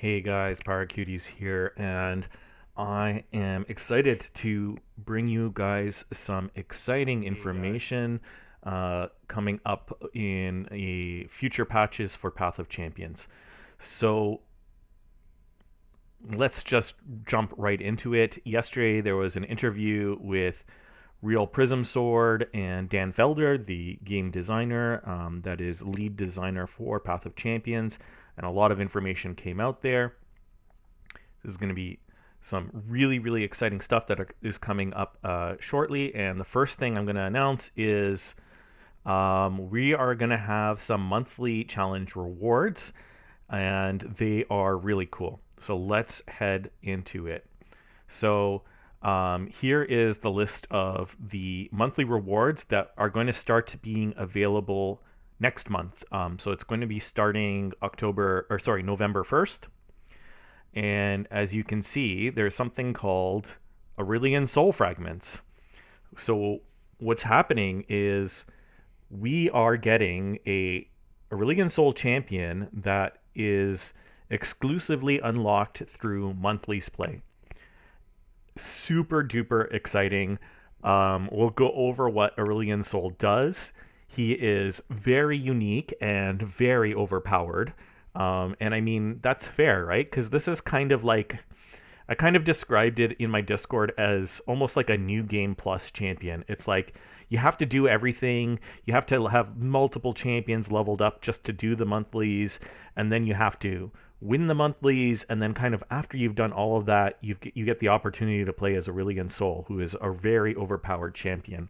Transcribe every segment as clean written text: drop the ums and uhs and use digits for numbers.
Hey guys, Paracuties here, and I am excited to bring you guys some exciting information coming up in a future patches for Path of Champions. So let's just jump right into it. Yesterday there was an interview with Real Prism Sword and Dan Felder, the game designer that is lead designer for Path of Champions, and a lot of information came out there. This is going to be some really, really exciting stuff that is coming up shortly. And the first thing I'm going to announce is we are going to have some monthly challenge rewards, and they are really cool. So let's head into it. So here is the list of the monthly rewards that are going to start being available next month. So it's going to be starting November 1st. And as you can see, there's something called Aurelion Sol fragments. So what's happening is we are getting a Aurelion Sol champion that is exclusively unlocked through monthlies play. Super duper exciting. We'll go over what Aurelion Sol does. He is very unique and very overpowered. And I mean, that's fair, right? Because this is kind of like, I kind of described it in my Discord as almost like a new game plus champion. It's like you have to do everything. You have to have multiple champions leveled up just to do the monthlies. And then you have to win the monthlies. And then kind of after you've done all of that, you get the opportunity to play as Aurelion Sol, who is a very overpowered champion.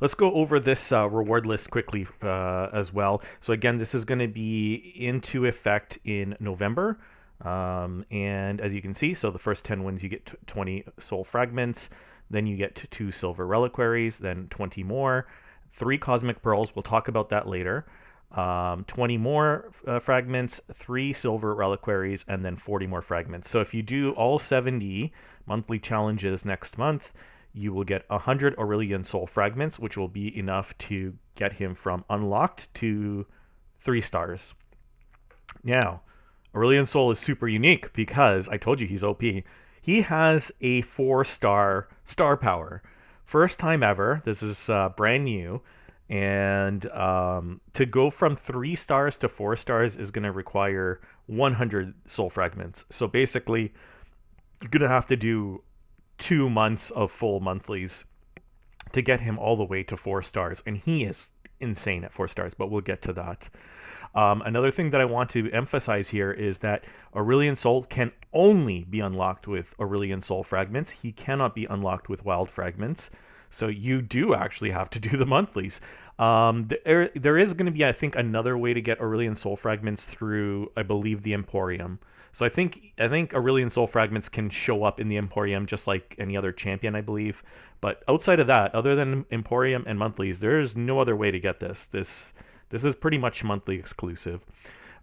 Let's go over this reward list quickly as well. So again, this is going to be into effect in November. And as you can see, so the first 10 wins, you get 20 soul fragments. Then you get 2 silver reliquaries, then 20 more. 3 cosmic pearls, we'll talk about that later. 20 more fragments, 3 silver reliquaries, and then 40 more fragments. So if you do all 70 monthly challenges next month, you will get 100 Aurelion Sol fragments, which will be enough to get him from unlocked to 3 stars. Now, Aurelion Sol is super unique because I told you he's OP. He has a 4-star star power. First time ever. This is brand new. And to go from 3 stars to 4 stars is going to require 100 soul fragments. So basically, you're going to have to do 2 months of full monthlies to get him all the way to 4 stars. And he is insane at 4 stars, but we'll get to that. Another thing that I want to emphasize here is that Aurelion Sol can only be unlocked with Aurelion Sol fragments. He cannot be unlocked with wild fragments. So you do actually have to do the monthlies. There is going to be, I think, another way to get Aurelion Sol fragments through, I believe, the Emporium. So I think Aurelion Sol fragments can show up in the Emporium just like any other champion, I believe. But outside of that, other than Emporium and monthlies, there's no other way to get this. This is pretty much monthly exclusive.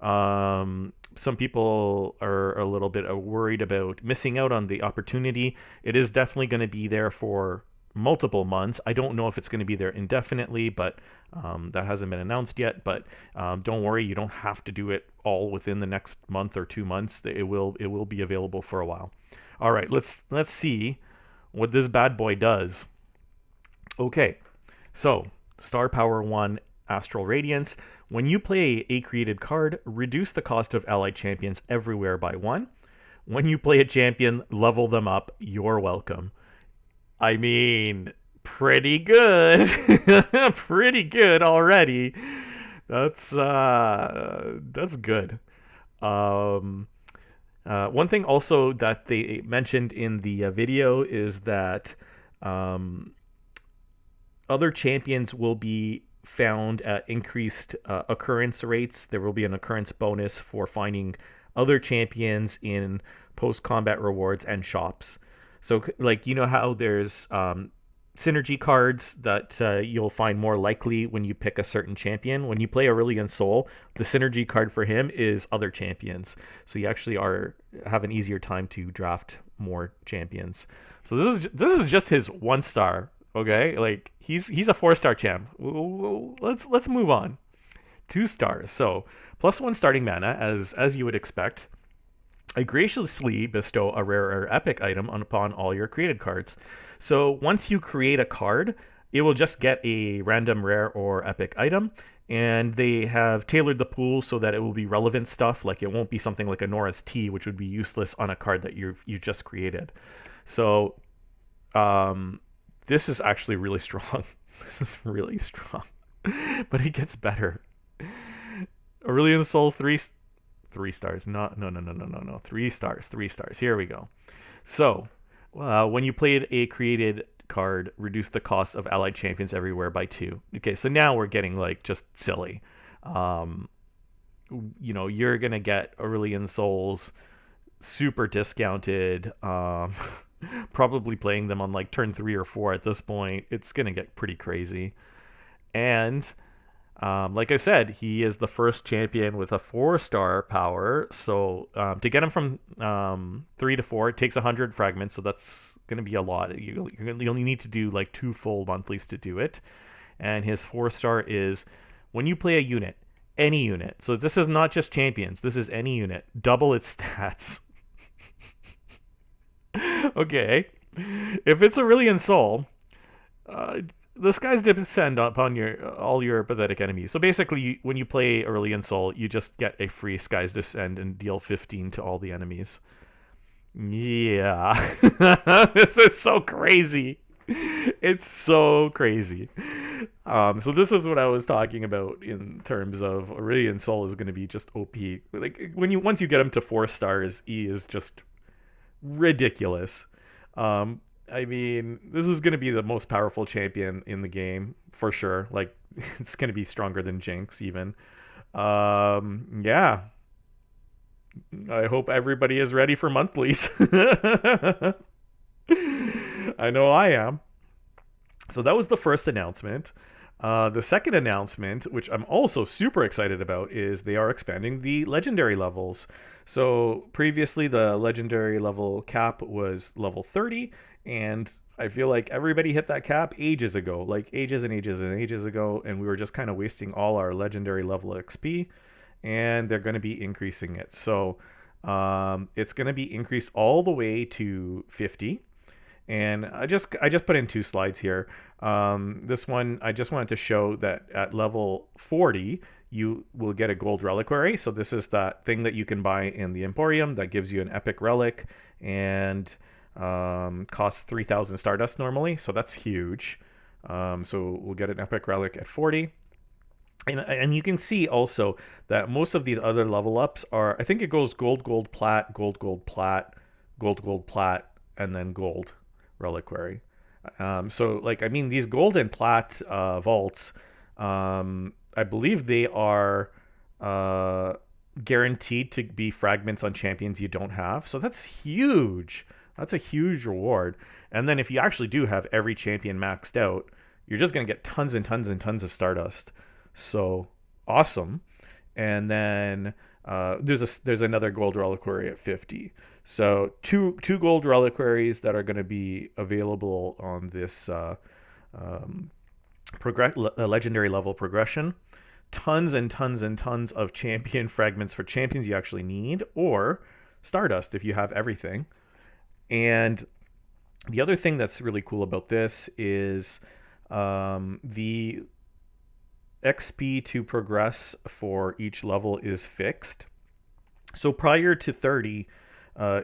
Some people are a little bit worried about missing out on the opportunity. It is definitely going to be there for multiple months. I don't know if it's going to be there indefinitely, but that hasn't been announced yet. But don't worry, you don't have to do it all within the next month or 2 months. It will be available for a while. All right, let's see what this bad boy does. Okay, so Star Power 1 Astral Radiance. When you play a created card, reduce the cost of allied champions everywhere by 1. When you play a champion, level them up. You're welcome. I mean, pretty good. Pretty good already. That's good. One thing also that they mentioned in the video is that other champions will be found at increased occurrence rates. There will be an occurrence bonus for finding other champions in post-combat rewards and shops. So, like, you know how there's synergy cards that you'll find more likely when you pick a certain champion? When you play Aurelion Sol, the synergy card for him is other champions. So you actually have an easier time to draft more champions. So this is just his 1-star, okay? Like, he's a 4-star champ. Let's move on. 2 stars. So, +1 starting mana, as you would expect. I graciously bestow a rare or epic item upon all your created cards. So once you create a card, it will just get a random rare or epic item. And they have tailored the pool so that it will be relevant stuff. Like it won't be something like a Nora's Tea, which would be useless on a card that you just created. So this is actually really strong. This is really strong, but it gets better. Aurelion Sol 3 stars. No. 3 stars. 3 stars. Here we go. So, when you played a created card, reduce the cost of allied champions everywhere by 2. Okay, so now we're getting like just silly. You're gonna get Aurelion Souls super discounted. Probably playing them on like turn 3 or 4 at this point. It's gonna get pretty crazy. And like I said, he is the first champion with a 4-star power. So to get him from 3 to 4, it takes 100 fragments. So that's going to be a lot. You only need to do like 2 full monthlies to do it. And his 4-star is when you play a unit, any unit. So this is not just champions. This is any unit. Double its stats. Okay. If it's Aurelion Sol, the skies descend upon all your pathetic enemies. So basically, when you play Aurelion Sol, you just get a free skies descend and deal 15 to all the enemies. Yeah, this is so crazy. It's so crazy. So this is what I was talking about in terms of Aurelion Sol is going to be just OP. Like once you get him to 4 stars, he is just ridiculous. I mean, this is going to be the most powerful champion in the game for sure. Like, it's going to be stronger than Jinx even. Yeah. I hope everybody is ready for monthlies. I know I am. So that was the first announcement. The second announcement, which I'm also super excited about, is they are expanding the legendary levels. So previously, the legendary level cap was level 30, and I feel like everybody hit that cap ages ago, like ages and ages and ages ago, and we were just kind of wasting all our legendary level XP, and they're going to be increasing it. So it's going to be increased all the way to 50. And I just put in 2 slides here. This one, I just wanted to show that at level 40, you will get a gold reliquary. So this is that thing that you can buy in the Emporium that gives you an epic relic and costs 3,000 Stardust normally. So that's huge. So we'll get an epic relic at 40. And you can see also that most of the other level ups are, I think it goes gold, gold, plat, gold, gold, plat, gold, gold, plat, and then gold reliquary. So like, I mean, these gold and plat vaults, I believe they are guaranteed to be fragments on champions you don't have. So that's huge. That's a huge reward. And then if you actually do have every champion maxed out, you're just going to get tons and tons and tons of Stardust. So awesome. And then there's another gold reliquary at 50. So two gold reliquaries that are going to be available on this legendary level progression. Tons and tons and tons of champion fragments for champions you actually need, or Stardust if you have everything. And the other thing that's really cool about this is the XP to progress for each level is fixed. So prior to 30,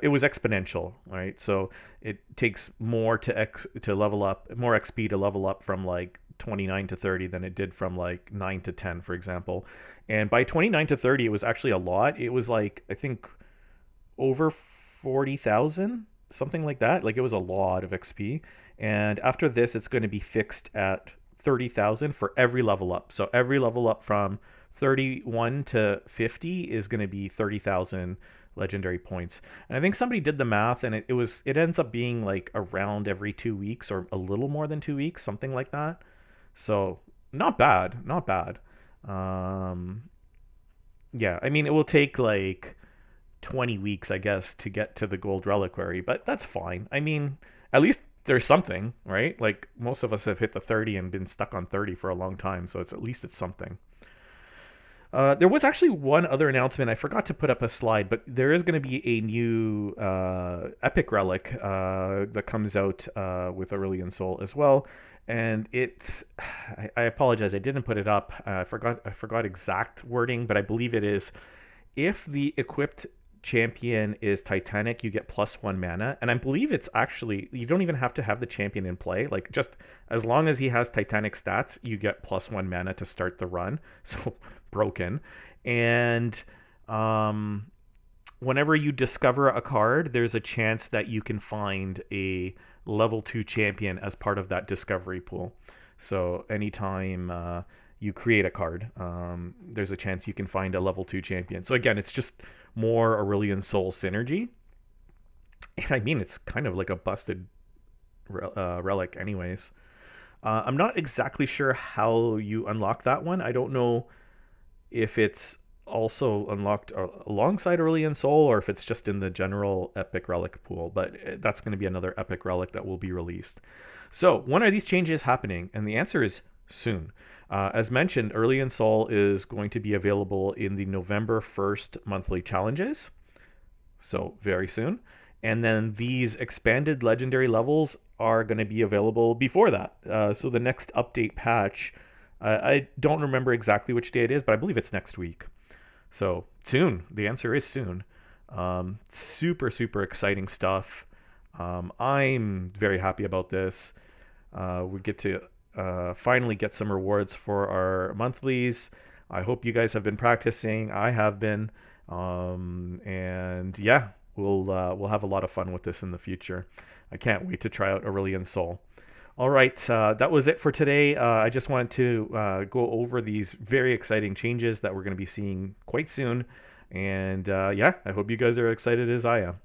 it was exponential, right? So it takes more to level up, more XP to level up from like 29 to 30 than it did from like 9 to 10, for example. And by 29 to 30, it was actually a lot. It was like, I think, over 40,000, something like that. Like, it was a lot of XP. And after this, it's going to be fixed at 30,000 for every level up. So every level up from 31 to 50 is going to be 30,000 legendary points. And I think somebody did the math, and it ends up being like around every 2 weeks or a little more than 2 weeks, something like that. So not bad. Yeah, I mean, it will take like 20 weeks, I guess, to get to the gold reliquary, but that's fine. I mean, at least there's something, right? Like, most of us have hit the 30 and been stuck on 30 for a long time, so at least it's something. There was actually one other announcement. I forgot to put up a slide, but there is going to be a new epic relic that comes out with Aurelion Sol as well. And it's, I apologize, I didn't put it up. I forgot exact wording, but I believe it is, if the equipped champion is Titanic, you get +1 mana. And I believe it's actually, you don't even have to have the champion in play. Like, just as long as he has Titanic stats, you get +1 mana to start the run. So, broken. And whenever you discover a card, there's a chance that you can find a level 2 champion as part of that discovery pool. So, anytime you create a card, there's a chance you can find a level 2 champion. So again, it's just more Aurelion Sol synergy. And I mean, it's kind of like a busted relic anyways. I'm not exactly sure how you unlock that one. I don't know if it's also unlocked alongside Aurelion Sol or if it's just in the general epic relic pool, but that's going to be another epic relic that will be released. So when are these changes happening? And the answer is soon. As mentioned, Aurelion Sol is going to be available in the November 1st monthly challenges, so very soon. And then these expanded legendary levels are going to be available before that. So the next update patch, I don't remember exactly which day it is, but I believe it's next week. So soon. The answer is soon. Super, super exciting stuff. I'm very happy about this. We get to finally get some rewards for our monthlies. I hope you guys have been practicing. I have been. And yeah, we'll have a lot of fun with this in the future. I can't wait to try out Aurelion Sol. All right, that was it for today. I just wanted to go over these very exciting changes that we're going to be seeing quite soon. And yeah, I hope you guys are excited as I am.